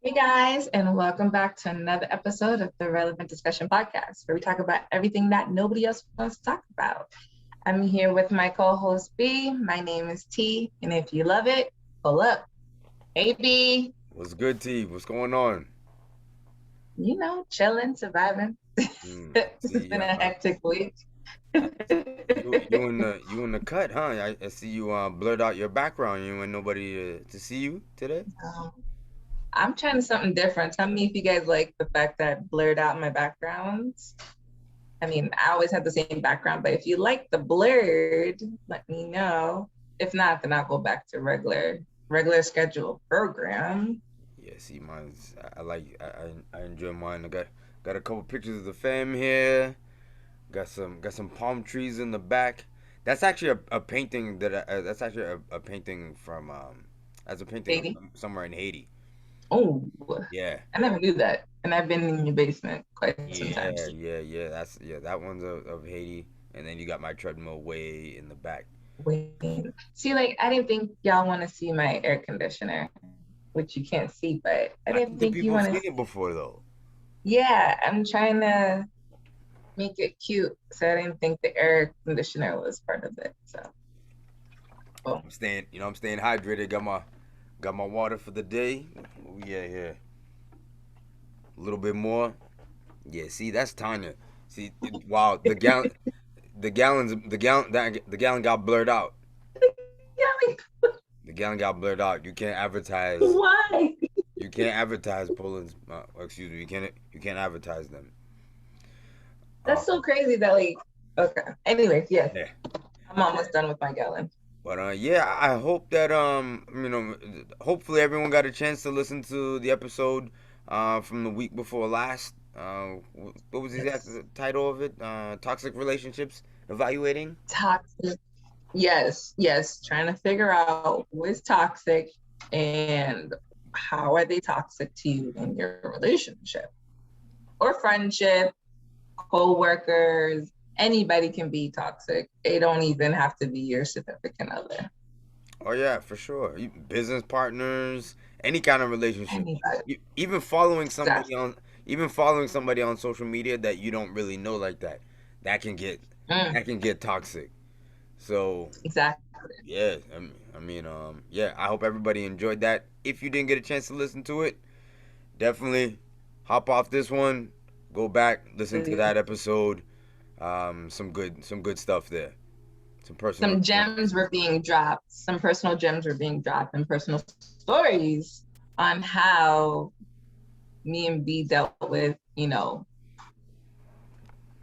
Hey guys, and welcome back to another episode of the Relevant Discussion Podcast, where we talk about everything that nobody else wants to talk about. I'm here with my co-host B. My name is T, and if you love it, pull up. Hey B, What's good, T? What's going on? chilling, surviving. This has See, been a hectic week. I, you in the cut, huh? I see you blurred out your background. You want nobody to see you today? Um, I'm trying something different. Tell me if you guys like the fact that I blurred out my backgrounds. I mean, I always have the same background, but if you like the blurred, let me know. If not, then I'll go back to regular schedule program. Yeah, see, mine's. I like. I enjoy mine. I got a couple pictures of the fam here. Got some palm trees in the back. That's actually a painting that's actually a painting from as a painting of Katie. somewhere in Haiti. Oh, Yeah. I never knew that. And I've been in your basement quite some times. Yeah. That one's of Haiti, and then you got my treadmill way in the back. Wait. See, like I didn't think y'all want to see my air conditioner, which you can't see, but I I didn't don't think think you people have want seen to. it before though. Yeah, I'm trying to make it cute, so I didn't think the air conditioner was part of it. So, oh, I'm staying hydrated. Got my water for the day. Yeah, yeah. A little bit more. Yeah, see, that's Tanya. See, wow, the gallon got blurred out. yeah, The gallon got blurred out. You can't advertise. why? You can't advertise Poland's. Excuse me. You can't advertise them. That's so Um, crazy that like okay. Anyways, yes, yeah. I'm almost done with my gallon. But yeah, I hope that hopefully everyone got a chance to listen to the episode from the week before last. What was the exact Yes. title of it? Toxic relationships evaluating. Toxic. Yes, yes. Trying to figure out what's toxic and how are they toxic to you in your relationship or friendship, co-workers. Anybody can be toxic. They don't even have to be your significant other. Oh yeah, for sure. Business partners, any kind of relationship. Anybody. Even following somebody Exactly. on even following somebody on social media that you don't really know like that, that can get Mm, that can get toxic. So exactly. yeah, yeah. I hope everybody enjoyed that. If you didn't get a chance to listen to it, definitely hop off this one, go back, listen to that episode. Some good stuff there. Some personal Some gems experience. were being dropped, some personal gems were being dropped, and personal stories on how me and B dealt with,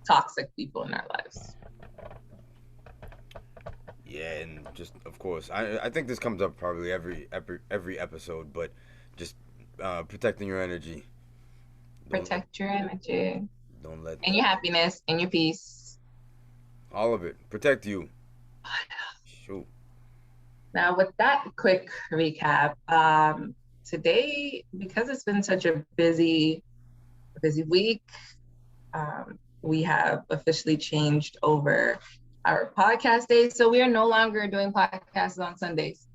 toxic people in our lives. Yeah, and just of course, I think this comes up probably every episode, but just protecting your energy. Don't let Protect your energy don't let and your happiness and your peace. all of it protect you. Shoot. Now, with that quick recap, today, because it's been such a busy week, we have officially changed over our podcast days. So we are no longer doing podcasts on Sundays.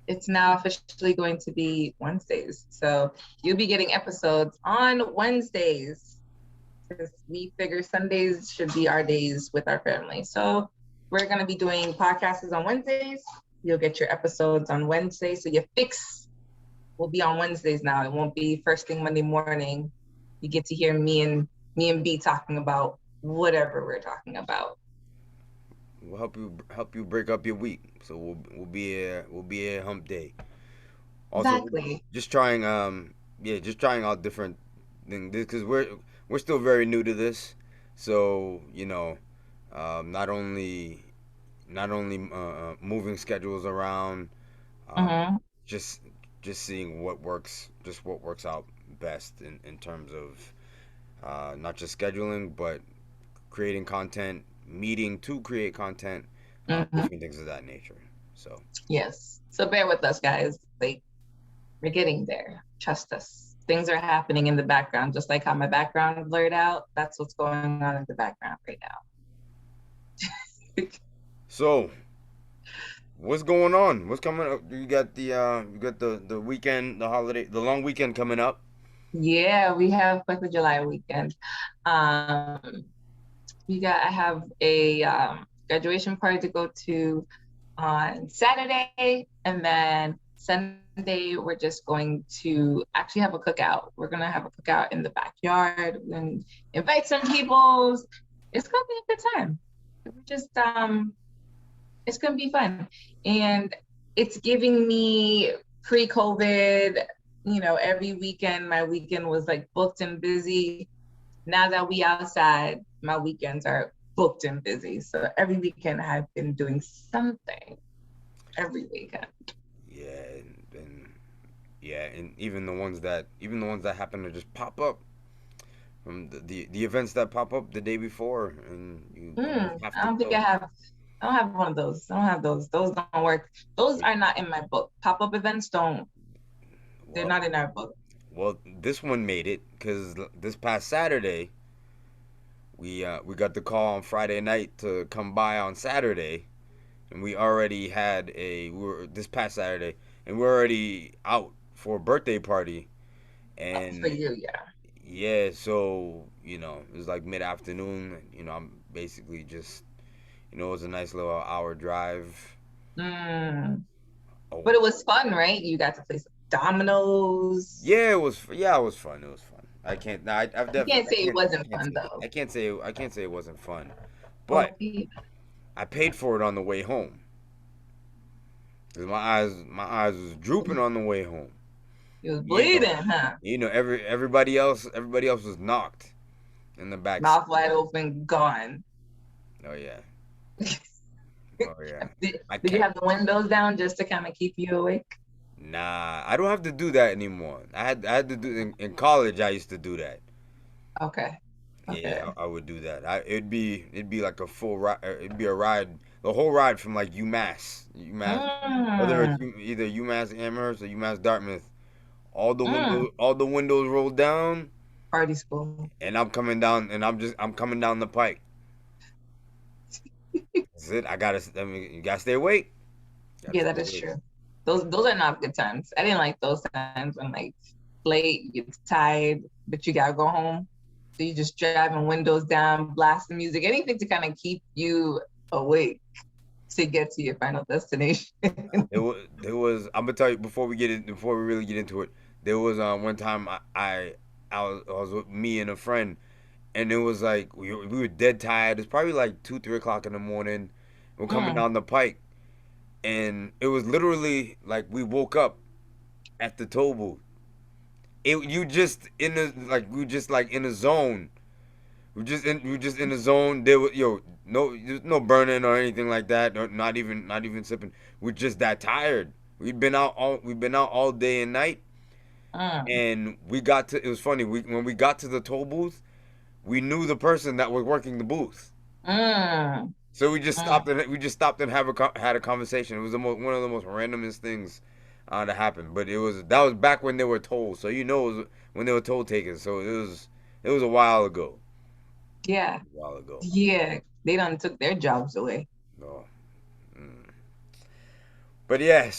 It's now officially going to be Wednesdays. So you'll be getting episodes on Wednesdays because we figure Sundays should be our days with our family. So we're going to be doing podcasts on Wednesdays. You'll get your episodes on Wednesday. So your fix will be on Wednesdays now. It won't be first thing Monday morning. You get to hear me and B talking about whatever we're talking about. We'll help you break up your week. So we'll be a hump day. Also, Exactly. just trying just trying out different things because we're still very new to this. So not only moving schedules around, um, Mm-hmm. just just seeing what works out best in terms of not just scheduling but creating content, meeting to create content, Mm-hmm. different things of that nature. So Yes. So bear with us, guys. Like we're getting there. Trust us. Things are happening in the background, just like how my background blurred out. That's what's going on in the background right now. so what's going on? What's coming up? You got the weekend, the holiday, the long weekend coming up. Yeah, we have 4th of July weekend. Um, I have a graduation party to go to on Saturday, and then Sunday we're just going to actually have a cookout. We're gonna have a cookout in the backyard and invite some people. It's gonna be a good time. We're just it's gonna be fun, and it's giving me pre-COVID. Every weekend my weekend was like booked and busy. Now that we outside, my weekends are booked and busy. So every weekend I've been doing something every weekend. Yeah, and yeah, and even the ones that happen to just pop up from the events that pop up the day before, and you almost have I to don't think go. I don't have one of those. I don't have those. Those don't work. Those are not in my book. Pop-up events don't, they're Well, not in our book. well, this one made it because this past Saturday we got the call on Friday night to come by on Saturday, and we already had we were this past Saturday, and we're already out for a birthday party, For and you, yeah. yeah, so it was like mid afternoon. I'm basically just it was a nice little hour drive. Mm. But Oh, it was fun, right? You got to play some dominoes. yeah, it was. Yeah, it was fun. It was fun. I can't. No, I've You definitely. can't say it wasn't fun though. I can't say it wasn't fun, but Okay. I paid for it on the way home because my eyes was drooping on the way home. It was You bleeding, know, huh? everybody else was knocked in the back seat. Mouth wide open, gone. Oh yeah, oh yeah. Did you have the windows down just to kind of keep you awake? Nah, I don't have to do that anymore. I had to do in college. I used to do that. Okay. Yeah, Okay. I would do that. It'd be like a full ride. It'd be a ride, the whole ride from like UMass, whether it's Mm, either UMass Amherst or UMass Dartmouth. mm. All the windows rolled down, Party school. and I'm coming down, and I'm coming down the pike. That's it. I mean, you gotta stay awake. Gotta Yeah, stay that is awake. true. Those are not good times. I didn't like those times when like late, you're tired, but you gotta go home. So you just driving windows down, blasting music, anything to kind of keep you awake to get to your final destination. There was. I'm gonna tell you before we really get into it. There was one time I was with me and a friend, and it was like we were dead tired. It's probably like 2 3 o'clock in the morning. We're coming Mm, down the pike, and it was literally like we woke up at the toll booth. You just in the like we just like in a zone. We just in the zone. There was there's no burning or anything like that. Not even sipping. We're just that tired. We've been out all day and night, mm, and we got to. It was funny. When we got to the toll booth, we knew the person that was working the booth. mm, So we just mm. stopped and had a conversation. It was one of the most randomest things that happened. But that was back when they were told. So it was when they were told takers. So it was a while ago. Yeah, A while ago. yeah. They done took their jobs away. No. Mm. But yeah,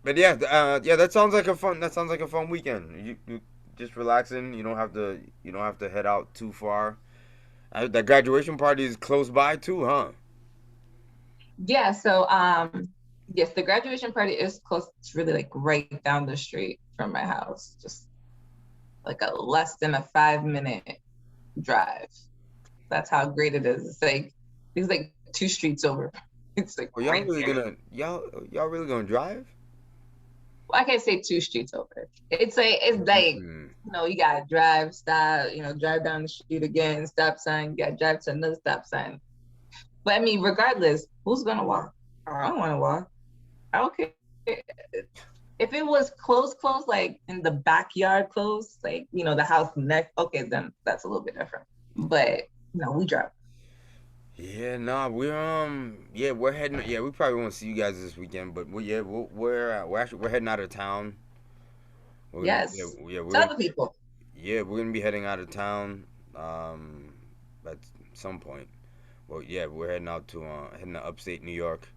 but yeah, yeah. That sounds like a fun weekend. You just relaxing. You don't have to head out too far. That graduation party is close by too, huh? Yeah, so yes, the graduation party is close. It's really like right down the street from my house. Just like a less than a 5 minute drive. That's how great it is. It's like 2 streets over. It's like Well, right there. y'all really gonna drive? Well, I can't say 2 streets over. It's like Mm. you gotta drive, stop, drive down the street again, stop sign, you gotta drive to another stop sign. But I mean, regardless, who's gonna walk? I don't want to walk. I don't care. If it was close, like in the backyard close, like the house next, okay, then that's a little bit different. But we drive. Yeah, nah, we're heading. Yeah, we probably won't see you guys this weekend, but we're heading out of town. We're gonna, yeah, Yes. yeah, we're Tell gonna, the people. yeah, we're gonna be heading out of town, um, at some point. Well, yeah, we're heading to upstate New York.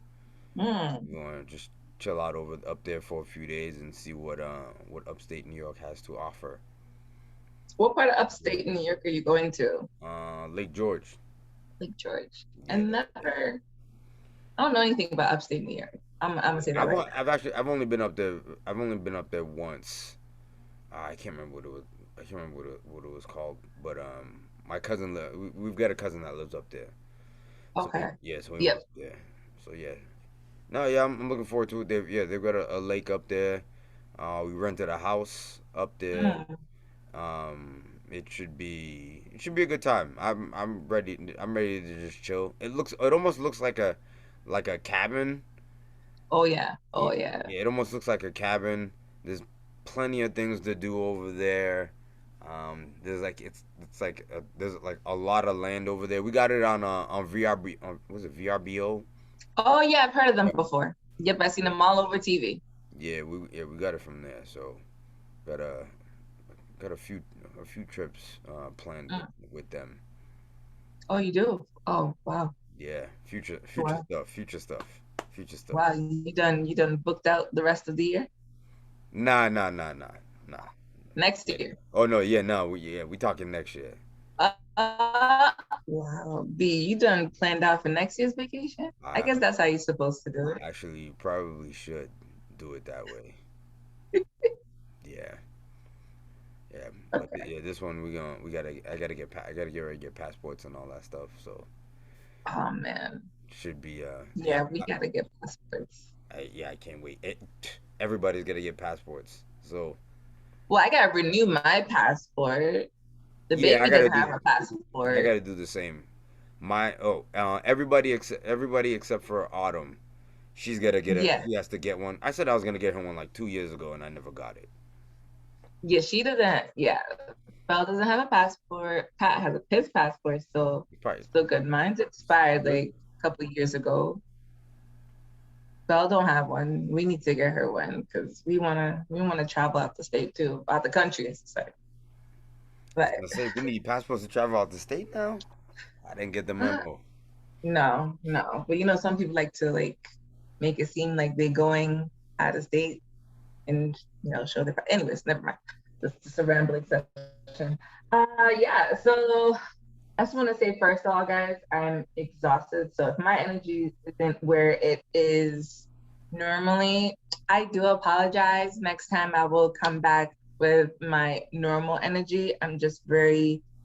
Mm. We're going to just chill out over up there for a few days and see what upstate New York has to offer. What part of upstate New York are you going to? Lake George. Lake George. I Yeah. never, I don't know anything about upstate New York. I'm gonna say that right I've only been up there. I've only been up there once. I can't remember what it was. I can't remember what it was called. But my cousin, we've got a cousin that lives up there. now. So Okay. yeah, so we went Yep. up there. So yeah, no, yeah, I'm looking forward to it. They've got a lake up there. We rented a house up there. Mm. It should be a good time. I'm ready. I'm ready to just chill. It almost looks like a cabin. Oh yeah. Yeah, Oh yeah. yeah, it almost looks like a cabin. There's plenty of things to do over there. There's like there's like a lot of land over there. We got it on VRB was it VRBO? Oh yeah, I've heard of them Yep. before. Yep, I've seen Yeah, them all over TV. we got it from there. So got a got a few trips planned Mm. with them. Oh, you do? Oh wow. Yeah, Wow. future stuff. Wow, you done booked out the rest of the year? Nah. Next Yeah. year. Oh no, yeah, no, we talking next year. Uh, wow. B, you done planned out for next year's vacation? I I guess that's how you're supposed to do it. actually probably should do it that way. Yeah, yeah, but Okay. yeah, this one I gotta get ready to get passports and all that stuff. So Oh man. should be yeah, Yeah, we gotta get passports. yeah, I can't wait. Everybody's gonna get passports. So Well, I gotta renew my passport. The yeah, baby doesn't have a I passport. gotta do the same. Everybody except for Autumn. Yeah. She has to get one. I said I was gonna get her one like 2 years ago, and I never got it. Yeah, she doesn't. Yeah. Belle doesn't have a passport. Pat has his passport It's probably still good. Mine's expired really. like a couple of years ago. Belle don't have one. We need to get her one because we wanna travel out the state too, out the country, as to say. I was But gonna say we need passports to travel out the state now. I didn't get the memo. no, no. But some people like to make it seem like they're going out of state and show their. Anyways, never mind. Just a rambling session. Yeah. So I just want to say first of all, guys, I'm exhausted. So if my energy isn't where it is normally, I do apologize. Next time I will come back with my normal energy. I'm just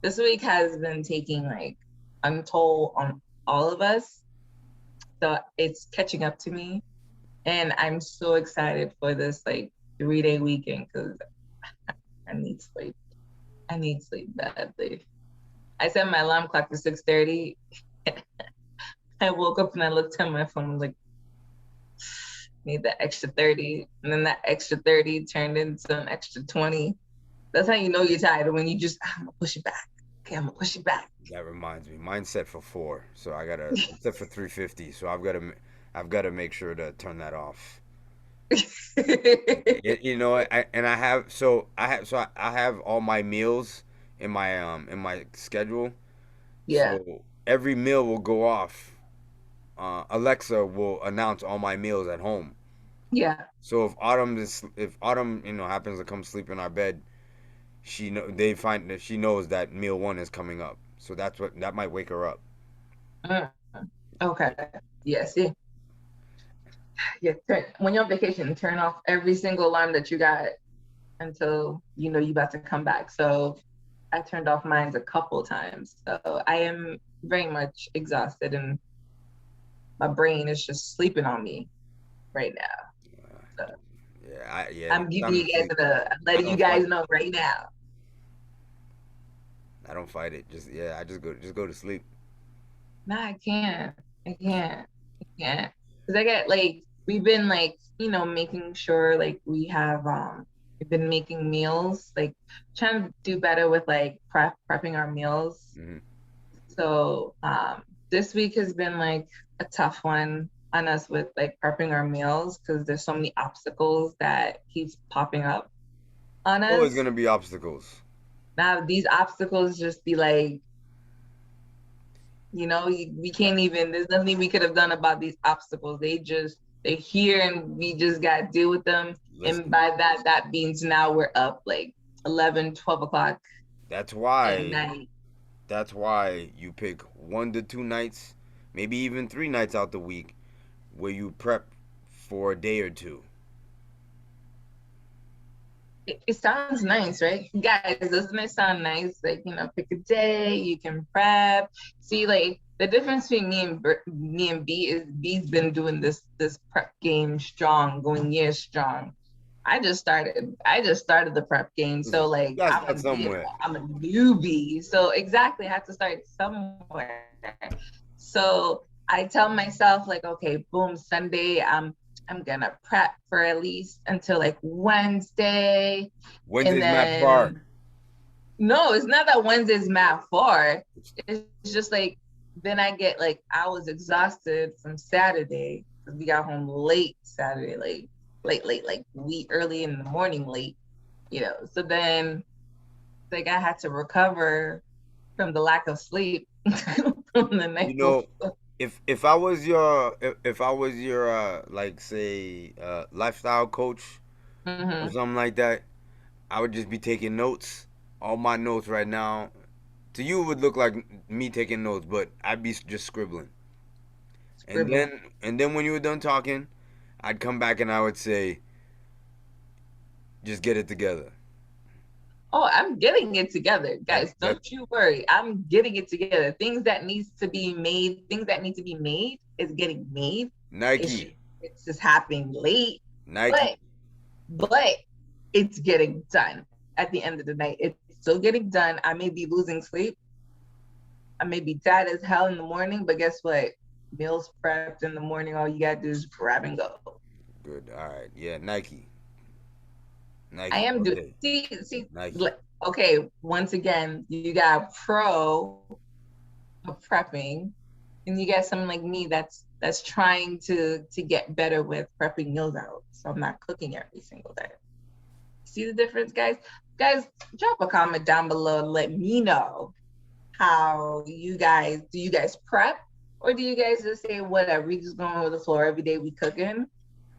this week has been taking like a toll on all of us. So it's catching up to me. And I'm so excited for this like 3-day weekend because I need sleep. I need sleep badly. I set my alarm clock for 6:30. I woke up and I looked at my phone, like, need that extra 30. And then that extra 30 turned into an extra 20. That's how you know you're tired when you just, I'm gonna push it back. Okay, I'm gonna push it back. That reminds me, mine's set for 4, so it's set for 350. So I've gotta make sure to turn that off. You know, I have all my meals in my schedule. Yeah, So every meal will go off. Alexa will announce all my meals at home. yeah. So if Autumn happens to come sleep in our bed, they find that she knows that meal one is coming up. So that might wake her up. Mm, okay. Yeah, see. Yeah, when you're on vacation, turn off every single alarm that you got until you know you about to come back. So I turned off mine a couple times. So I am very much exhausted and my brain is just sleeping on me right now. So Yeah, I'm it's giving time you to guys sleep. I'm I letting you don't fight guys it. know right now. I don't fight it. I just go to sleep. No, I can't. I can't. I can't. Because I get we've been making sure we've been making meals, like trying to do better with prepping our meals. Hmm. So this week has been like a tough one on us with prepping our meals because there's so many obstacles that keeps popping up on Always us. gonna be obstacles. Now these obstacles just be we can't even, there's nothing we could have done about these obstacles. They just they're here and we just got to deal with them. And Listen, by that, that means now we're up like 11, 12 o'clock that's at why night. that's why you pick 1 to 2 nights, maybe even 3 nights out the week where you prep for a day or two. It sounds nice, right? Guys, doesn't it sound nice? Like, pick a day, you can prep. See, like the difference between me and B is B's been doing this prep game strong, going years strong. I just started the prep game. So Listen, you like gotta start somewhere. I'm a newbie. So exactly I have to start somewhere. So I tell myself like, okay, boom, Sunday, I'm gonna prep for at least until like Wednesday. And Wednesday's Matt far. then no, it's not that Wednesday's math far. It's just like then I get like I was exhausted from Saturday because we got home late Saturday, like late, like we early in the morning, late. So then like I had to recover from the lack of sleep from the You night know, before. if I was your like say lifestyle coach or Mm-hmm. something like that, I would just be taking notes. All my notes right now, to you it would look like me taking notes, but I'd be just scribbling. And Scribbling. then when you were done talking, I'd come back and I would say, just get it together. Oh, I'm getting it together, That guys. that Don't you worry. I'm getting it together. Things that need to be made is getting made. It's Nike, it's just happening late, Nike. but but it's getting done at the end of the night. It's still getting done. I may be losing sleep. I may be tired as hell in the morning, but guess what? Meals prepped in the morning. All you gotta do is grab and go. Good. All right. Yeah, Nike, I Nike am all doing. day. See. Nike. Okay. Once again, you got pro of prepping, and you got someone like me that's trying to get better with prepping meals out. So I'm not cooking every single day. See the difference, guys? Guys, drop a comment down below and let me know how you guys prep, or do you guys just say whatever, we just going with the floor every day we cooking,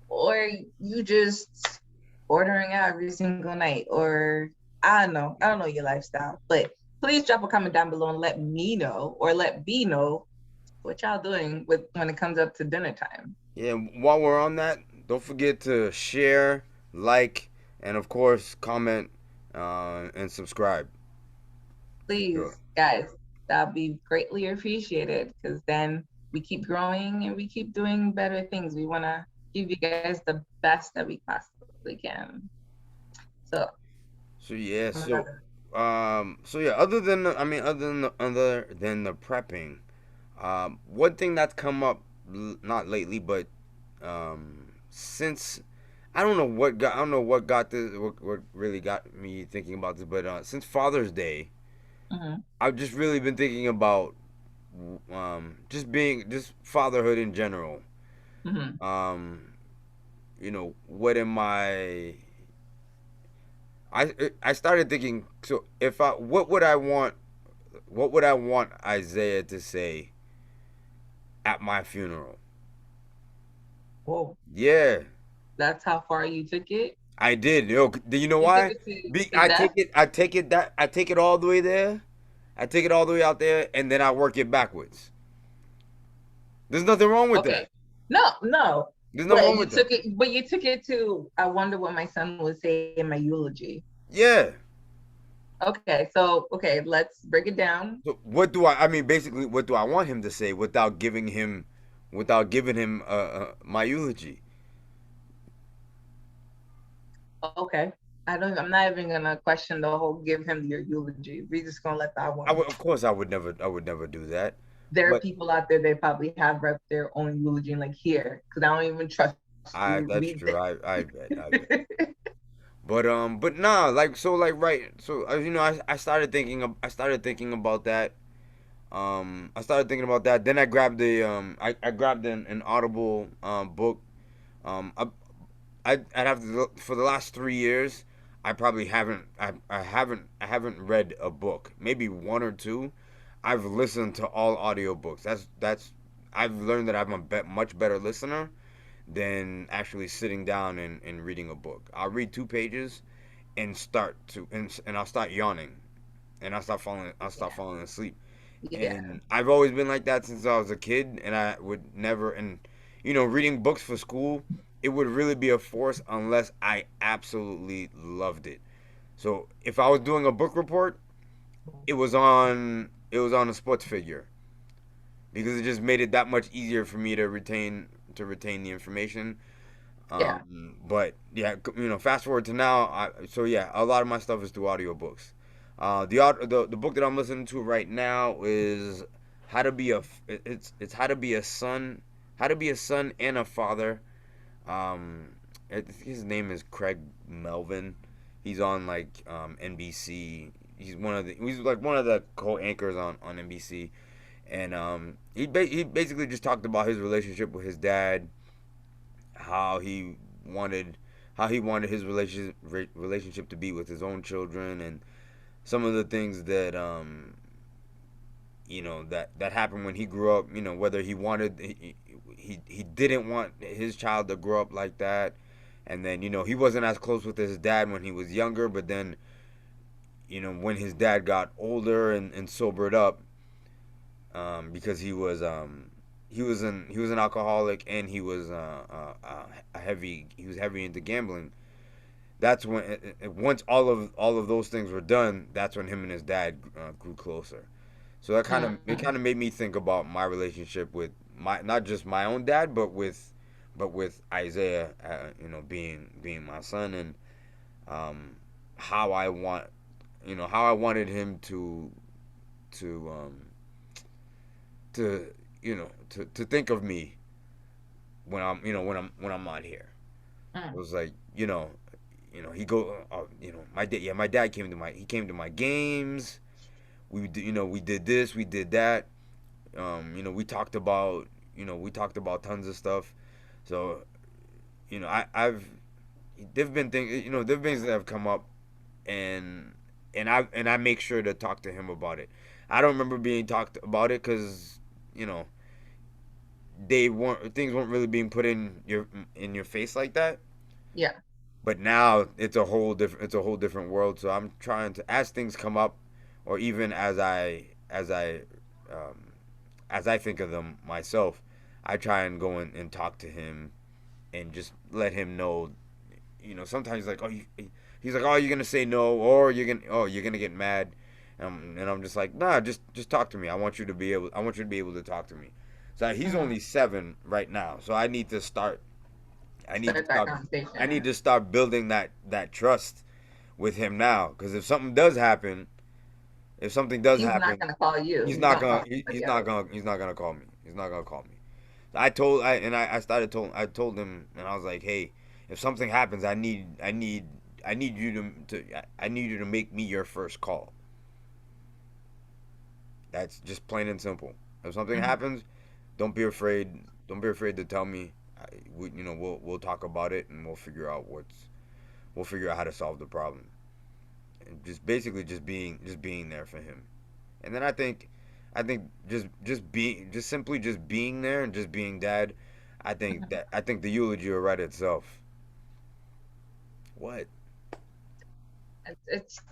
or you just ordering out every single night, or I don't know your lifestyle, but please drop a comment down below and let me know or let B know what y'all doing with when it comes up to dinner time. Yeah. While we're on that, don't forget to share, like, and of course comment and subscribe. Sure. Please, guys, that'll be greatly appreciated because then we keep growing and we keep doing better things. We want to give you guys the best that we possibly can. So, So yeah. I'm So gonna, so yeah. Other than the prepping, one thing that's come up, not lately, but since I don't know what got this, what really got me thinking about this, but since Father's Day, mhm, I've just really been thinking about just fatherhood in general. mhm. Um, what am I started thinking. So if I what would I want Isaiah to say at my funeral? Whoa, Yeah, that's how far you took it. I did. Yo, do you know You took why? it I to death. take it all the way there. I take it all the way out there, and then I work it backwards. There's nothing wrong with that. Okay. No, no. There's nothing But wrong you with that. took it, but you took it to, I wonder what my son would say in my eulogy. Yeah. Okay, so okay, let's break it down. So what do I? I mean, basically, what do I want him to say without giving him my eulogy? Okay. I'm not even gonna question the whole give him your eulogy. We're just gonna let that one. Of course, I would never do that. There are But people out there that probably have read their own eulogy and like here, because I don't even trust you. that's Read true. this. I bet. I bet. But nah, like so, like right. So I started thinking about that. I started thinking about that. Then I grabbed an Audible book. Um, I, I'd have to look, for the last 3 years. I probably I haven't read a book. Maybe one or two. I've listened to all audiobooks. I've learned that I'm a much better listener than actually sitting down and reading a book. I'll read 2 pages and I'll start yawning and I'll start Yeah. falling asleep. Yeah. And I've always been like that since I was a kid, and I would never. And reading books for school, it would really be a force unless I absolutely loved it. So if I was doing a book report, it was on a sports figure because it just made it that much easier for me to retain the information. Yeah. But yeah, fast forward to now. So yeah, a lot of my stuff is through audiobooks. The book that I'm listening to right now is how to be a it's how to be a son and a father. His name is Craig Melvin. He's on like NBC. He's like one of the co-anchors on NBC, and he basically just talked about his relationship with his dad, how he wanted his relationship to be with his own children, and some of the things that that happened when he grew up. Whether he didn't want his child to grow up like that, and then he wasn't as close with his dad when he was younger, but then when his dad got older and sobered up, because he was an alcoholic, and he was heavy into gambling. That's when once all of those things were done, that's when him and his dad grew closer. So that kind of it Mm-hmm. kind of made me think about my relationship with my not just my own dad, but with Isaiah, being my son, and um, how I want how I wanted him to to think of me when I'm not here. It Mm. was like he go my dad came to my games. We did this, we did that. We talked about tons of stuff. So I've there've been things there've been things that have come up, and I make sure to talk to him about it. I don't remember being talked about it because you know things weren't really being put in your face like that. Yeah. But now it's a whole different world. So I'm trying to, as things come up, or even um, as I think of them myself, I try and go in and talk to him and just let him know. Sometimes he's like, he's like, oh, you're gonna say no, or you're gonna get mad, and I'm just like, nah, just talk to me. I want you to be able to talk to me. So he's Mm-hmm. only 7 right now, so I need to Start that start I conversation. need to start building that trust with him now, because if something does He's not happen, gonna call you. he's He's not gonna gonna call somebody else. he's not gonna call me. He's not gonna call me. I told him, and I was like, hey, if something happens, I need you to make me your first call. That's just plain and simple. If something Mm-hmm. happens, don't be afraid. Don't be afraid to tell me. We'll talk about it, and we'll figure out how to solve the problem. And just basically just being there for him. And then I think just simply being there and just being dad. Mm-hmm. I think the eulogy will write itself. What?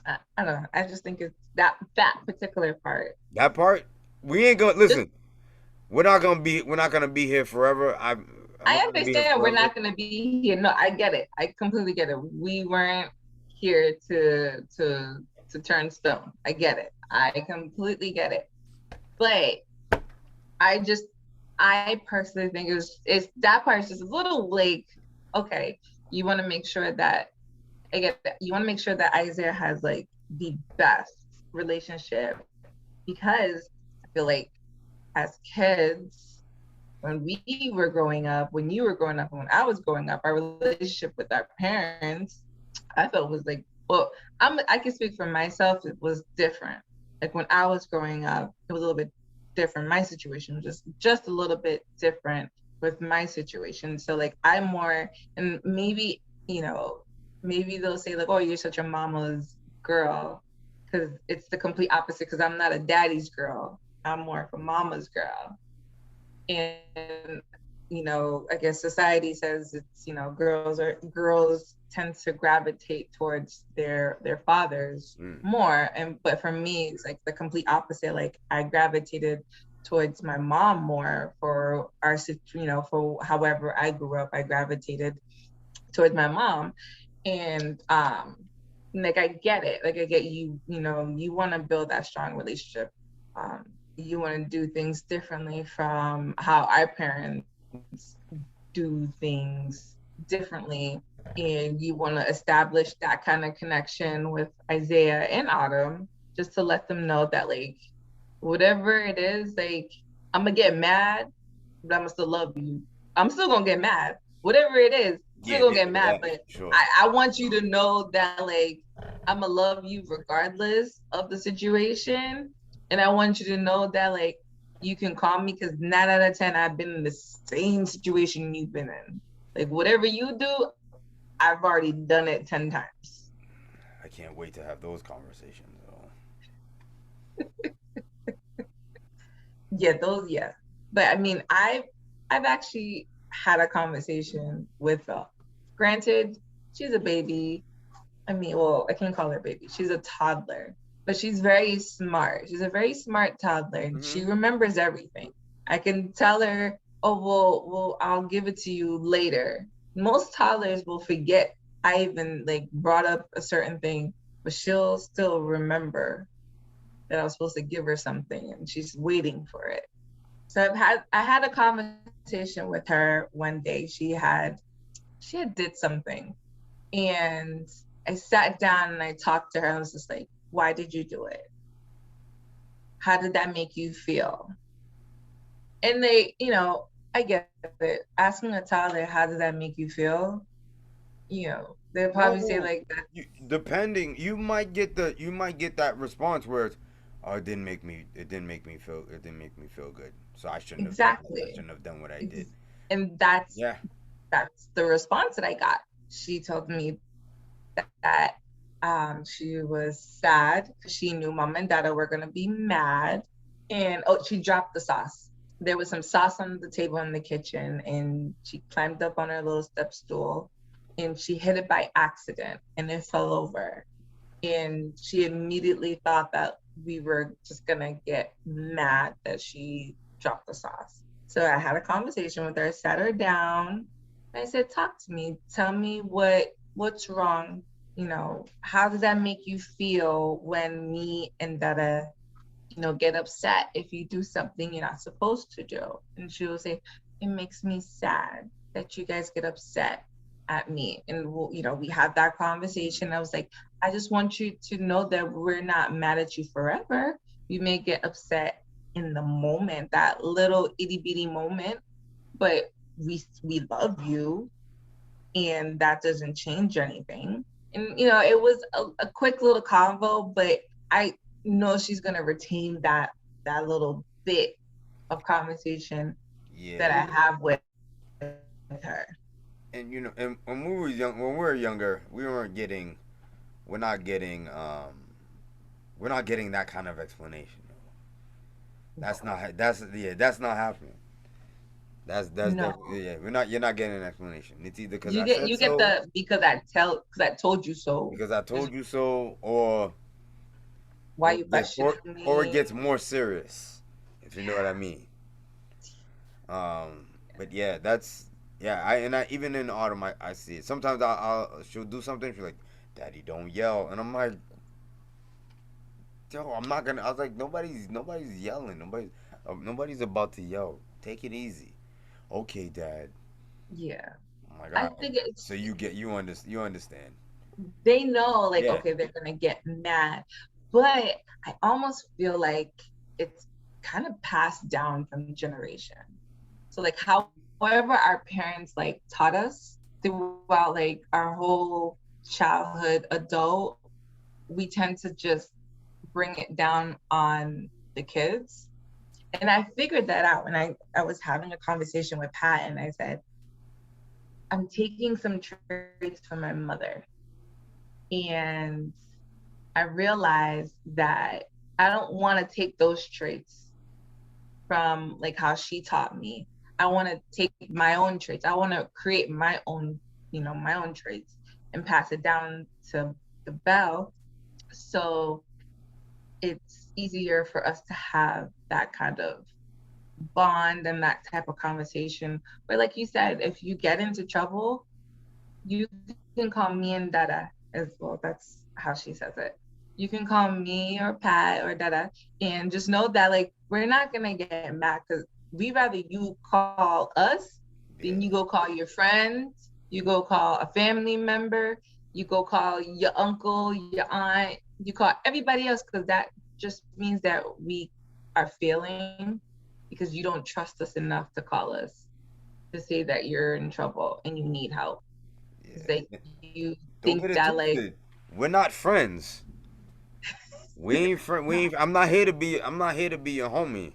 I don't know. I just think it's that particular part. That part? We ain't gonna Just listen. We're not gonna be here forever. I'm I not gonna be here understand we're forever. not gonna be here. No, I get it. I completely get it. We weren't here to turn stone. I get it. I completely get it. But I just I personally think it's that part is just a little like okay, you want to make sure that I get that. You want to make sure that Isaiah has like the best relationship because I feel like as kids, when we were growing up, when you were growing up, and when I was growing up, our relationship with our parents, I felt was like, well, I can speak for myself. It was different. Like when I was growing up, it was a little bit different. My situation was just a little bit different with my situation. So like I'm more, and maybe maybe they'll say like, oh, you're such a mama's girl, because it's the complete opposite. Because I'm not a daddy's girl. I'm more of a mama's girl, and I guess society says it's, girls tend to gravitate towards their fathers Mm. more. But for me, it's like the complete opposite. Like I gravitated towards my mom more for for however I grew up. I gravitated towards my mom. And like I get it. Like I get you want to build that strong relationship. You want to do things differently from how our parents do things differently, and you want to establish that kind of connection with Isaiah and Autumn, just to let them know that, like, whatever it is, like, I'm gonna get mad, but I'm gonna still love you. I'm still gonna get mad. Whatever it is, I'm still Yeah, gonna get mad. yeah, But sure. I want you to know that, like, I'm gonna love you regardless of the situation. And I want you to know that, like, you can call me, because 9 out of 10 I've been in the same situation you've been in. Like, whatever you do, I've already done it 10 times. I can't wait to have those conversations. Though. Yeah. But I mean, I've actually had a conversation with granted, she's a baby. I mean, well, I can't call her baby. She's a toddler, but she's very smart. She's a very smart toddler, and Mm-hmm. she remembers everything. I can tell her, "Oh, well, I'll give it to you later." Most toddlers will forget I even like brought up a certain thing, but she'll still remember that I was supposed to give her something, and she's waiting for it. So I had a conversation with her one day. She had did something, and I sat down and I talked to her. I was just like, "Why did you do it? How did that make you feel?" And I get it. Asking a toddler, "How does that make you feel?" They'll probably say Well, like that. depending, you might get that response where it's, oh, it didn't make me feel good. So I Exactly. shouldn't have done what I did. And Yeah. that's the response that I got. She told me that she was sad because she knew mom and dada were gonna be mad, and she dropped the sauce. There was some sauce on the table in the kitchen, and she climbed up on her little step stool, and she hit it by accident, and it fell over. And she immediately thought that we were just gonna get mad that she dropped the sauce. So I had a conversation with her, sat her down, and I said, "Talk to me. Tell me what's wrong. How does that make you feel when me and Dada, get upset if you do something you're not supposed to do?" And she will say, "It makes me sad that you guys get upset at me." And we had that conversation. I was like, "I just want you to know that we're not mad at you forever. You may get upset in the moment, that little itty bitty moment, but we love you, and that doesn't change anything." And it was a quick little convo, but I know she's gonna retain that little bit of conversation that Yeah. I have with her. And and when we were younger, we're not getting, we're not getting that kind of explanation. No, That's not happening. That's no. definitely, yeah. We're not You're not getting an explanation. It's either because You I get said you get so, the because I told you so. because I Just told you so, why you questioning or it me? gets more serious, if you know what I mean. But yeah, that's yeah. I even in autumn, I see it. Sometimes she'll do something. She's like, "Daddy, don't yell," and I'm like, "Yo, I'm not gonna." I was like, "Nobody's yelling. Nobody's about to yell. Take it easy." Okay, Dad. Yeah, I'm like, all I right. think So it's you understand. they know, like, Yeah. okay, they're gonna get mad, but I almost feel like it's kind of passed down from generation. So like, however our parents like taught us throughout like our whole childhood, adult, we tend to just bring it down on the kids. And I figured that out when I was having a conversation with Pat, and I said, "I'm taking some traits from my mother." And I realized that I don't want to take those traits from like how she taught me. I want to take my own traits. I want to create my own, my own traits and pass it down to the Belle. So it's easier for us to have that kind of bond and that type of conversation. But like you said, if you get into trouble, you can call me and Dada as well. That's how she says it. You can call me or Pat or Dada, and just know that like we're not gonna get mad because we rather you call us than Yeah. you go call your friends, you go call a family member, you go call your uncle, your aunt, you call everybody else because that just means that we are failing because you don't trust us enough to call us to say that you're in trouble and you need help. It's like Yeah. you think Don't get that it like twisted. We're not friends. We ain't friend. We ain't. I'm not here to be. I'm not here to be your homie.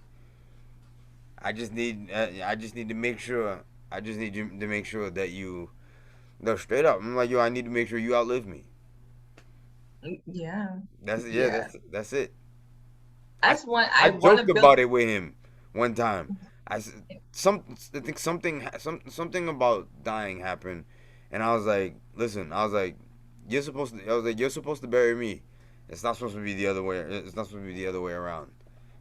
I just need. I just need to make sure. I just need you to make sure that you. No, straight up. I'm like, yo. I need to make sure you outlive me. yeah, That's yeah. yeah. That's it. I That's one I I want to joked build. about it with him one time. I s- some I think something about dying happened, and I was like, listen. I was like, you're supposed to. I was like, you're supposed to bury me. It's not supposed to be the other way. It's not supposed to be the other way around.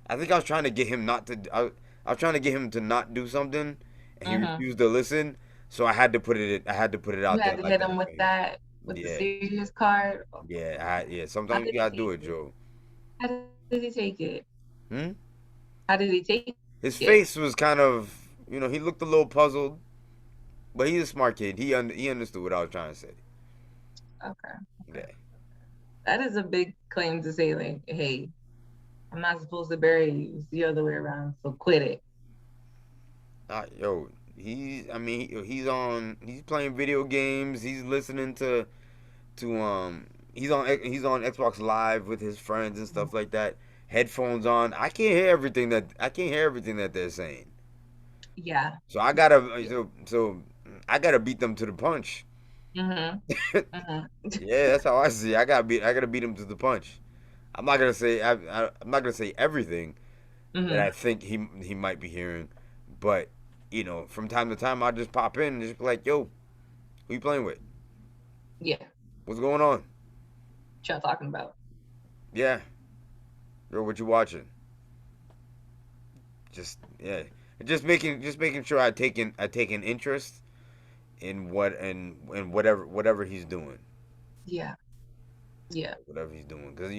I think I was trying to get him not to. I was trying to get him to not do something, and he Mm-hmm. refused to listen. So I had to put it. I had to put it You out there had to like hit him that with for him. that with the Yeah, serious card. yeah. How Sometimes did you he gotta do take it, it? Joe. How did he take it? Hmm? How did he take it? His face was kind of, he looked a little puzzled, but he's a smart kid. He understood what I was trying to say. Okay, okay. Yeah. That is a big claim to say like, hey, I'm not supposed to bury you. It's the other way around. So quit it. Yo, he's playing video games. He's listening to he's on Xbox Live with his friends and stuff like that. Headphones on. I can't hear everything that they're saying. Yeah. So Yeah. I gotta beat them to the punch. Mm-hmm. Mm-hmm. Yeah, that's how I see it. I gotta beat him to the punch. I'm not gonna say everything that Mm-hmm. I think he might be hearing, but from time to time I just pop in and just be like, "Yo, who you playing with? Yeah. What's going on? What y'all talking about? Yeah, yo, what you watching? Just yeah, just making sure I take an interest in in whatever he's doing, Yeah. Yeah. whatever he's doing, because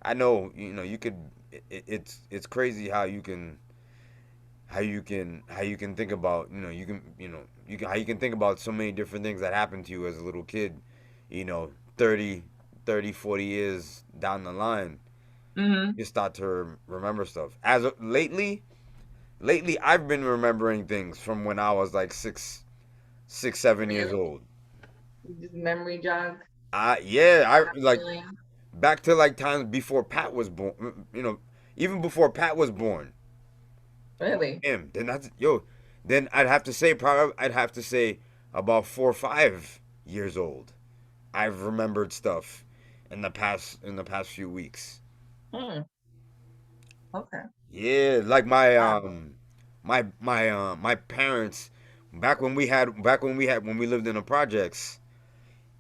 I know you could it's crazy how you can think about you can how you can think about so many different things that happened to you as a little kid, you know 30 30 40 years down the line. Mm-hmm. You start to remember stuff lately I've been remembering things from when I was like 7 years Really? old. Just memory jog. Yeah, I That like feeling. back to like times before Pat was born, even before Pat was born. Really? Him. Then that's yo. Then I'd have to say about 4 or 5 years old. I've remembered stuff in the past few weeks. Hmm. Okay. Yeah, like Wow. my parents when we lived in the projects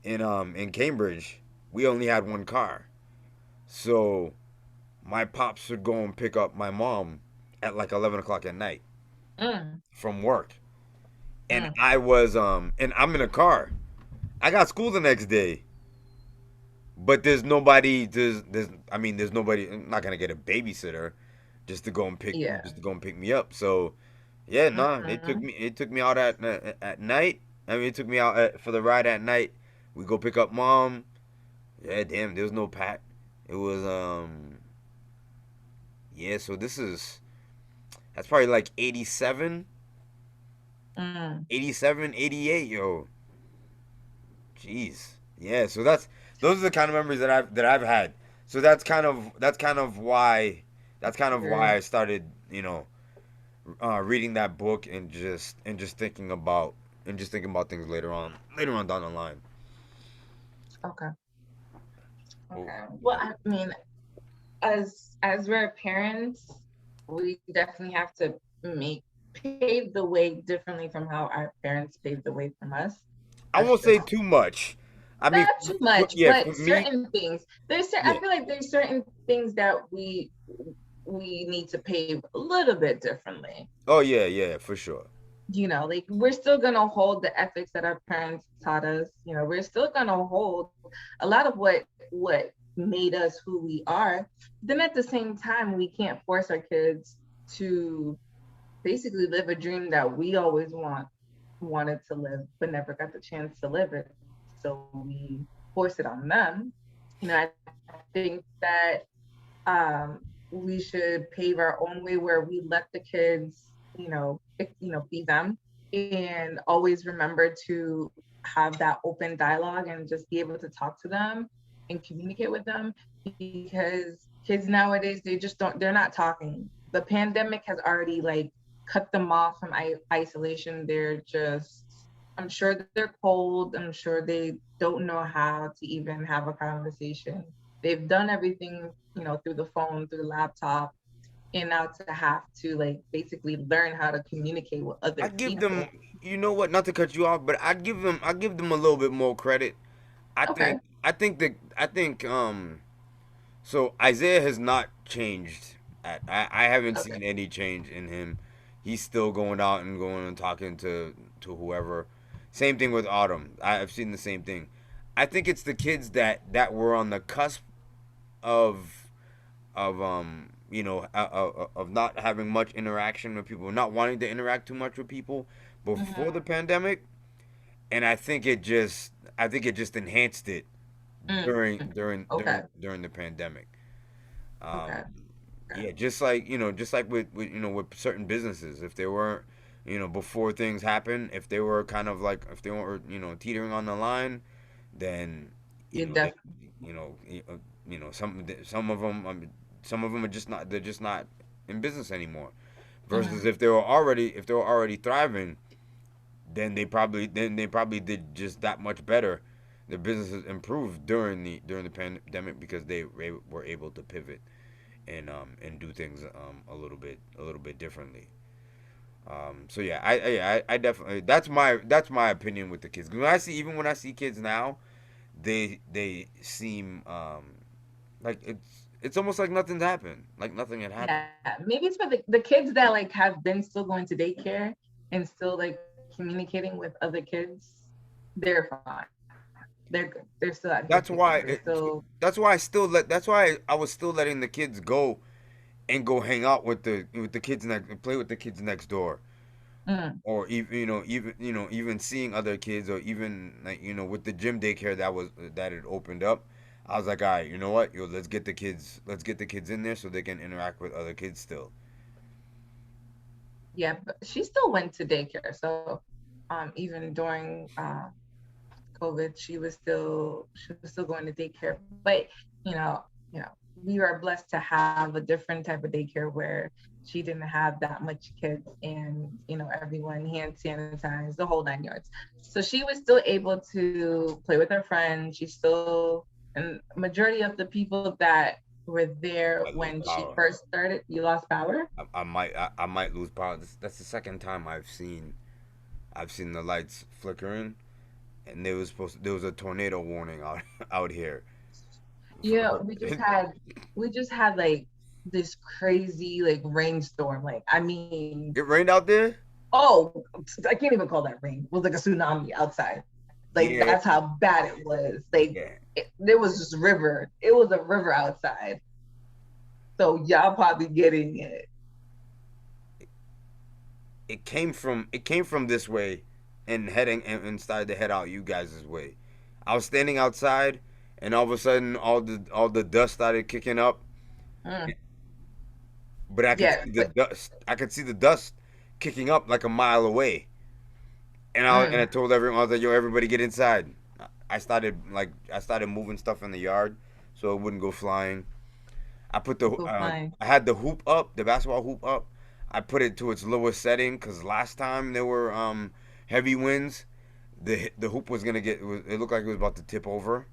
in Cambridge, we only had one car. So my pops would go and pick up my mom at like 11 o'clock at night Mm. from work. And Mm. I'm in a car. I got school the next day, but there's nobody. There's nobody. I'm not gonna get a babysitter Yeah. just to go and pick me up. So yeah, nah, Mm-hmm. it took me out at night. I mean, it took me out for the ride at night. We go pick up mom. Yeah, damn, there was no Pat. It was yeah. So that's probably like 87, Mm. 87, 88. Yo, jeez. Yeah, so those are the kind of memories that I've had. So that's kind of why Very I started, reading that book and just thinking about things later on down the line. okay. Oh, Okay. Well, yeah. I mean, as we're parents, we definitely have to make paved the way differently from how our parents paved the way from us. I That's won't say just too much. I mean, not too much, yeah, for but me, certain things. I yeah. feel like there's certain things that we need to pave a little bit differently. Oh yeah, yeah, for sure. Like we're still gonna hold the ethics that our parents taught us. We're still gonna hold a lot of what made us who we are. Then at the same time, we can't force our kids to basically live a dream that we always wanted to live but never got the chance to live it. So we force it on them. I think that we should pave our own way where we let the kids, be them, and always remember to have that open dialogue and just be able to talk to them and communicate with them, because kids nowadays, they're not talking. The pandemic has already like cut them off from isolation. I'm sure they're cold. I'm sure they don't know how to even have a conversation. They've done everything, through the phone, through the laptop, and now to have to like basically learn how to communicate with I other give them, people. you know what? Not to cut you off, but I give them a little bit more credit. Okay. I think So Isaiah has not changed. I haven't Okay. seen any change in him. He's still going out and going and talking to whoever. Same thing with Autumn. I've seen the same thing. I think it's the kids that were on the cusp of of not having much interaction with people, not wanting to interact too much with people before the Mm-hmm. pandemic, and I think it just enhanced it Mm-hmm. Okay. during the pandemic. Okay. Um, Okay. yeah, just like with with certain businesses, if they weren't before things happen, if they were kind of like if they were teetering on the line, then You they definitely. you know some of them are just not they're just not in business anymore. Versus Mm-hmm. if they were already thriving, then they probably did just that much better. Their businesses improved during the pandemic because they were able to pivot and do things a little bit differently. So yeah, I definitely that's my opinion with the kids. When I see even when I see kids now, they seem like it's almost like nothing's happened, like nothing had happened. Yeah, maybe it's for the kids that like have been still going to daycare and still like communicating with other kids. They're fine. They're good. They're still at daycare. That's They're why still. that's why I was still letting the kids go and go hang out with the kids next play with the kids next door, Mm, or even even seeing other kids, or even like with the gym daycare that had opened up. I was like, all right, you know what, let's get the kids in there so they can interact with other kids still. yeah, but she still went to daycare. So, even during COVID, she was still going to daycare. But you know, you know, we are blessed to have a different type of daycare where she didn't have that much kids, and everyone hand sanitized the whole 9 yards. So she was still able to play with her friends. And majority of the people that were there I lose when she power. first started, you lost power. I might lose power. That's the second time I've seen the lights flickering, and there was a tornado warning out out here. Yeah, we just had like this crazy like rainstorm. Like, I mean, It rained out there. oh, I can't even call that rain. It was like a tsunami outside. Like, Yeah, that's how bad it was. Like, yeah. there was just river. It was a river outside. So y'all probably getting it. It came from this way, and heading and started to head out you guys' way. I was standing outside, and all of a sudden, all the dust started kicking up. Mm, But I could yeah, see the but dust. I could see the dust kicking up like a mile away. And I mm, told everyone, I was like, "Yo, everybody get inside." I started moving stuff in the yard so it wouldn't go flying. go flying. I had the hoop up, the basketball hoop up. I put it to its lowest setting because last time there were heavy winds. The hoop was gonna it looked like it was about to tip over.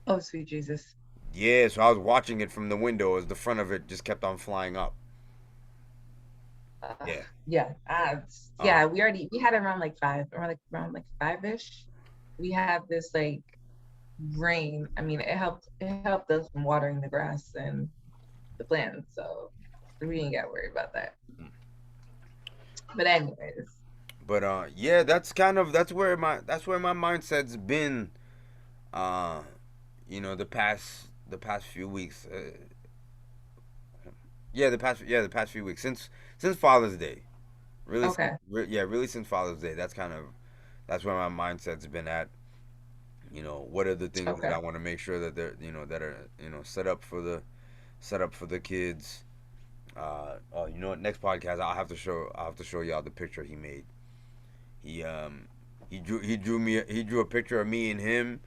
Oh, sweet Jesus. Yeah, so I was watching it from the window as the front of it just kept on flying up. Yeah. Yeah, Um. we had around like around like 5-ish. We had this like rain. I mean, it helped us from watering the grass and the plants, so we didn't get worried about that. But anyways, But yeah, that's where my mindset's been. Uh, the past few weeks. The past few weeks since Father's Day. Really, okay, yeah, really since Father's Day. That's where my mindset's been at. What are the things that okay, I want to make sure that they're that are set up for the kids. Oh, you know what? Next podcast, I'll have to show y'all the picture he made. He he drew a picture of me and him.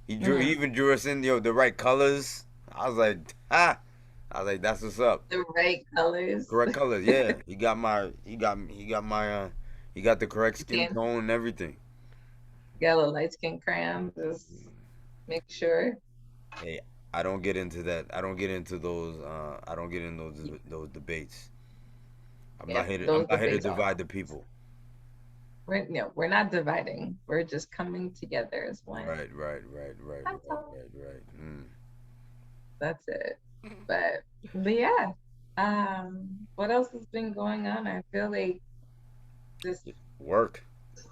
He hmm even drew us in the right colors. I was like, ah, I was like, that's what's up. the right colors. Correct colors, yeah. He got the correct skin Skin, tone and everything. yellow light skin crayons. Just make sure. Hey, I don't get into that. I don't get into those. I don't get in those debates. I'm Yeah, not here. I'm those not here to debates are. divide the people. We're no, we're not dividing. We're just coming together as one. Right, right, right, right, That's right, all. right, right. That's it. But yeah. What else has been going on? I feel like this Work.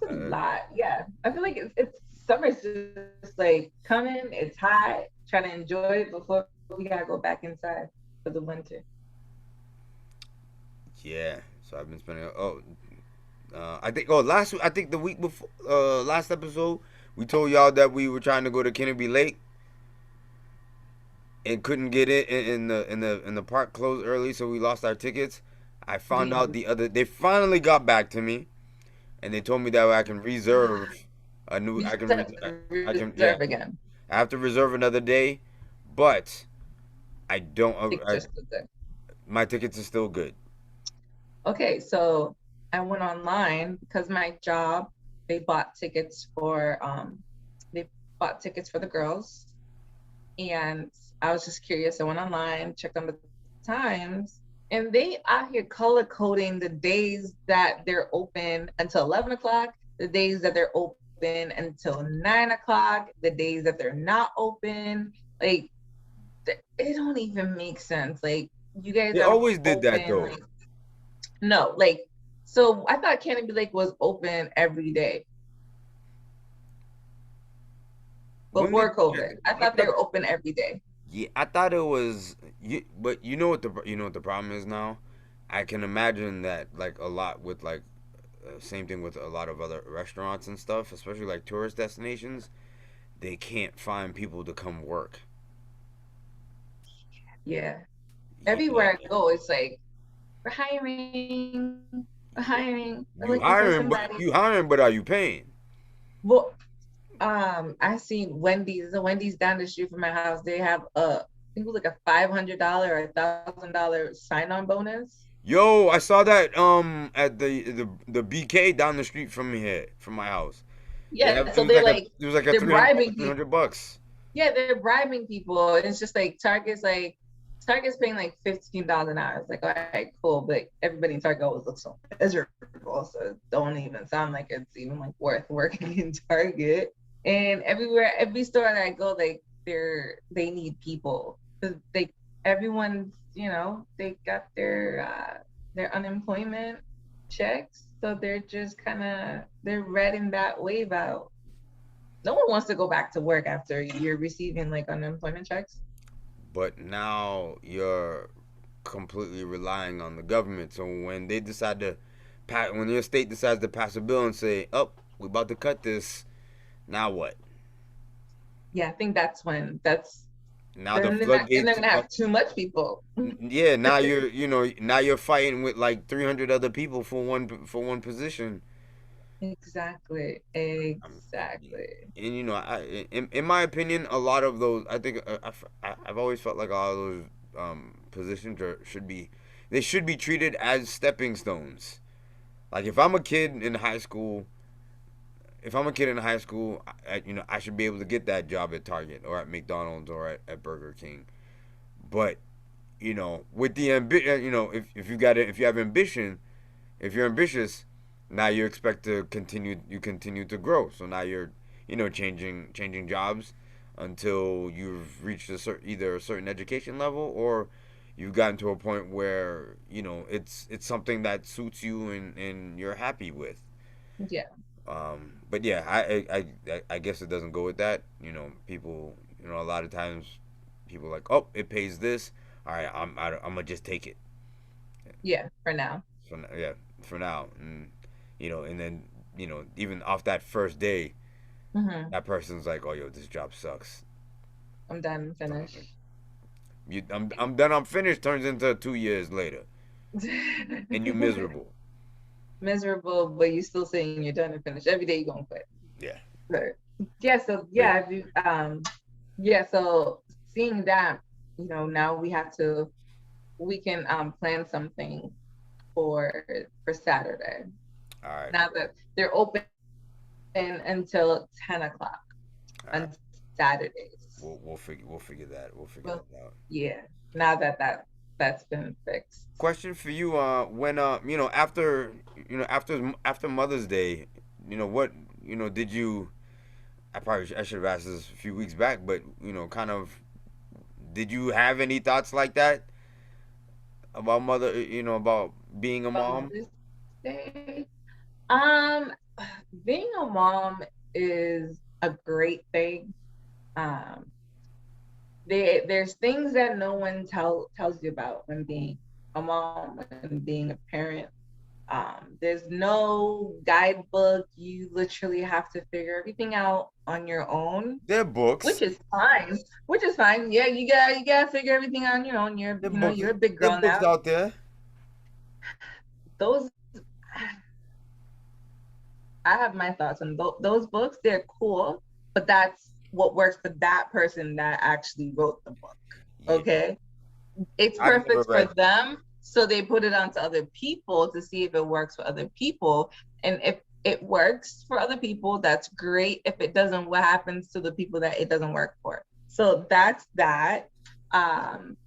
a lot. Yeah. I feel like it's summer's just like coming, it's hot, trying to enjoy it before we gotta go back inside for the winter. Yeah. So I've been spending. I think. Oh, I think the week before. Last episode, we told y'all that we were trying to go to Kennedy Lake and couldn't get in the park closed early, so we lost our tickets. I found out We they finally got back to me and they told me that I can reserve a new. we I just can. have to I can. Yeah. reserve again. I have to reserve another day, but I don't. Pictures of it. My tickets are still good. Okay, so I went online because my job, they bought tickets for they bought tickets for the girls, and I was just curious. I went online, checked on the times, and they out here color coding the days that they're open until 11 o'clock, the days that they're open until 9 o'clock, the days that they're not open. Like it don't even make sense. Like you guys They are always did that open though. like no, like so I thought Canopy Lake was open every day When did? before COVID. I thought they were open every day. Yeah, I thought it was. But you know what the problem is now. I can imagine that like a lot with like same thing with a lot of other restaurants and stuff, especially like tourist destinations. They can't find people to come work. Yeah. Yeah, Everywhere I go, it's like we're hiring, we're hiring, we're you looking for hiring, but somebody. are you paying? Well, I seen Wendy's, the Wendy's down the street from my house. They have I think it was like a $500 or $1,000 sign-on bonus. Yo, I saw that at the BK down the street from here, from my house. They Yeah, have so they're like it was like a they're 300 bribing three people. hundred bucks. Yeah, they're bribing people. And it's just Target's paying like $15 an hour. It's like, all right, cool. But everybody in Target always looks so miserable. So it don't even sound like it's even like worth working in Target. And everywhere, every store that I go, like they need people. Because everyone's, they got their unemployment checks. So they're just they're riding that wave out. No one wants to go back to work after you're receiving like unemployment checks. But now you're completely relying on the government. So when they decide to when your state decides to pass a bill and say, "Oh, we're about to cut this," now what? Yeah, I think that's Now the then they're floodgates. gonna have too much people. Yeah, now you're fighting with like 300 other people for one position. Exactly. Um, Exactly. and in my opinion, a lot of those, I think I've always felt like a lot of those positions should be treated as stepping stones. Like if I'm a kid in high school, I should be able to get that job at Target or at McDonald's or at Burger King. But with the ambition, if you have ambition, If you're ambitious, now you expect to continue. You continue to grow. So now you're, changing jobs until you've reached either a certain education level, or you've gotten to a point where it's something that suits you and you're happy with. Yeah. But yeah, I guess it doesn't go with that. People, a lot of times people are like, oh, it pays this. All right, I'm gonna just take it. Yeah. For now. Yeah, for now, and then even off that first day, Hmm. that person's like, oh, yo, this job sucks. I'm done. I'm, Finished. I'm done. I'm finished. Turns into 2 years later, and you miserable. Miserable, but you still saying you're done and finished. Every day you're gonna quit. Yeah, But yeah, so but yeah, yeah, so seeing that, now we can plan something for Saturday. all right, Now that they're open until 10 o'clock all right. on Saturdays. We'll figure that. We'll figure Well, that out. yeah. Now that's been fixed. Question for you. When after Mother's Day, what did you? I should have asked this a few weeks back, but kind of, did you have any thoughts like that about about being a About mom? Mother's Day. Um, being a mom is a great thing. Um, there's things that no one tells you about when being a mom, when being a parent. There's no guidebook. You literally have to figure everything out on your own, There are which books. is fine. Which is fine. Yeah, you gotta figure everything out on your own. There are books. You're a big There are girl books now. out there. Those I have my thoughts on those books. They're cool, but that's what works for that person that actually wrote the book. Yeah, Okay, it's I've never perfect for read. them, so they put it onto other people to see if it works for other people. And if it works for other people, that's great. If it doesn't, what happens to the people that it doesn't work for? So that's that. Um,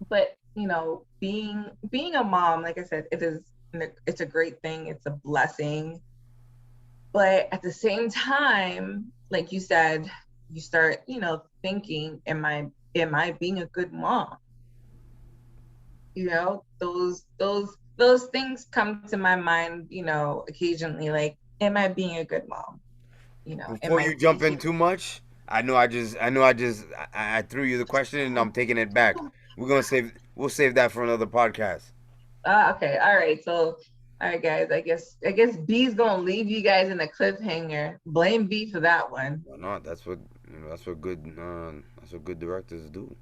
but being a mom, like I said, it's a great thing. It's a blessing. But at the same time, like you said, you start, thinking, am I being a good mom? Those things come to my mind, occasionally, like, am I being a good mom? Am Before I you jump in taking too much, I threw you the question and I'm taking it back. We'll save that for another podcast. okay, all right. So all right, guys, I guess B's gonna leave you guys in a cliffhanger. Blame B for that one. Why not? That's what good directors do.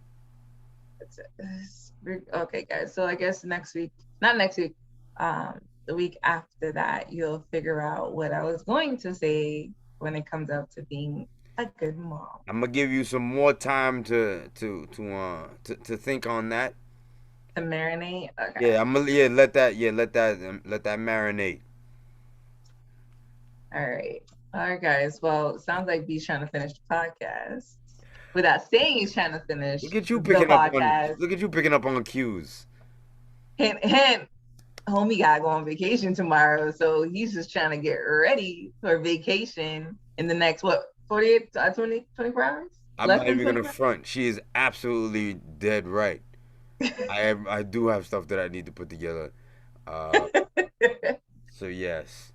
Okay, guys. So I guess next week, not next week, the week after that, you'll figure out what I was going to say when it comes up to being a good mom. I'm gonna give you some more time to think on that. To marinate. Yeah, Okay. I'm gonna let that marinate. All right. All right, guys. Well, it sounds like B's trying to finish the podcast without saying he's trying to finish the podcast. Look at you picking up on cues. Hint, hint. Homie gotta go on vacation tomorrow, so he's just trying to get ready for vacation in the next what 48 20 24 hours, I'm less not than even gonna 24 front. She is absolutely dead right. I do have stuff that I need to put together. Uh, hours. so yes.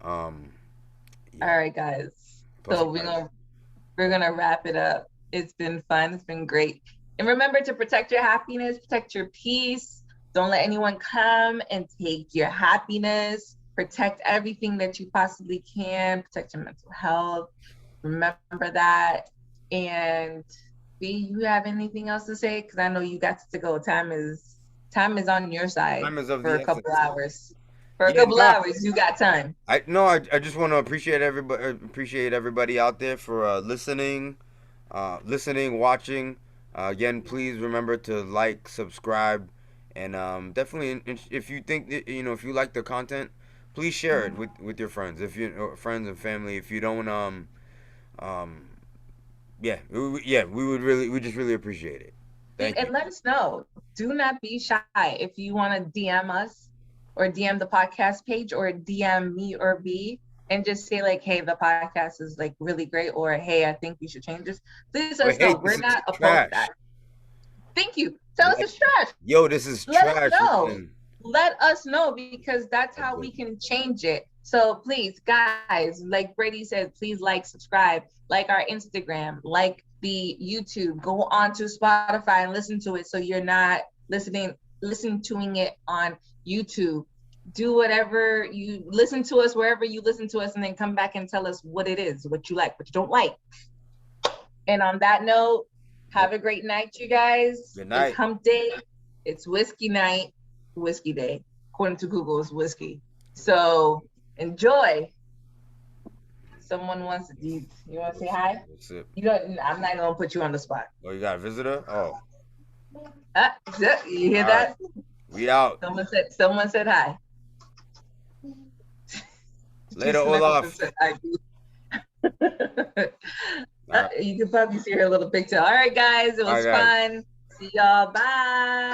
Um, All yeah. right, guys, Plus, so we're gonna wrap it up. It's been fun, it's been great, and remember to protect your happiness, protect your peace. Don't let anyone come and take your happiness. Protect everything that you possibly can. Protect your mental health. Remember that. And B, you have anything else to say? Because I know you got to go. Time is on your side time is of for the a couple essence. hours. For a Yeah, couple no. hours, you got time. I no. I just want to appreciate everybody out there for listening, watching. Again, please remember to like, subscribe, and definitely, if you think that, if you like the content, please share it with your friends. If you friends and family. If you don't, um, yeah, we just really appreciate it. Thank you. And let us know. Do not be shy. If you want to DM us, or DM the podcast page or DM me or B and just say like, hey, the podcast is like really great, or hey, I think you should change this. Please let Or us know. hey, We're this is not opposed to that. trash. Thank you. Tell us Like, it's trash. yo, this is Let us trash. know. Listen. Let us know because that's That's how good. we can change it. So please, guys, like Brady said, please like, subscribe, like our Instagram, like the YouTube, go on to Spotify and listen to it so you're not listening to it on YouTube. Do whatever you listen to us wherever you listen to us, and then come back and tell us what it is, what you like, what you don't like. And on that note, have a great night, you guys. Good It's night. hump day. It's whiskey night, whiskey day. According to Google, it's whiskey. So enjoy. Someone wants to, you want to say hi? That's it. You don't, I'm not going to put you on the spot. Oh, you got a visitor? Oh. You hear All that? right. We out. Someone said hi. She Later, snuck up and Olaf. said hi. All right. You can probably see her little picture. All right, guys, it All was right, guys. fun. See y'all. Bye.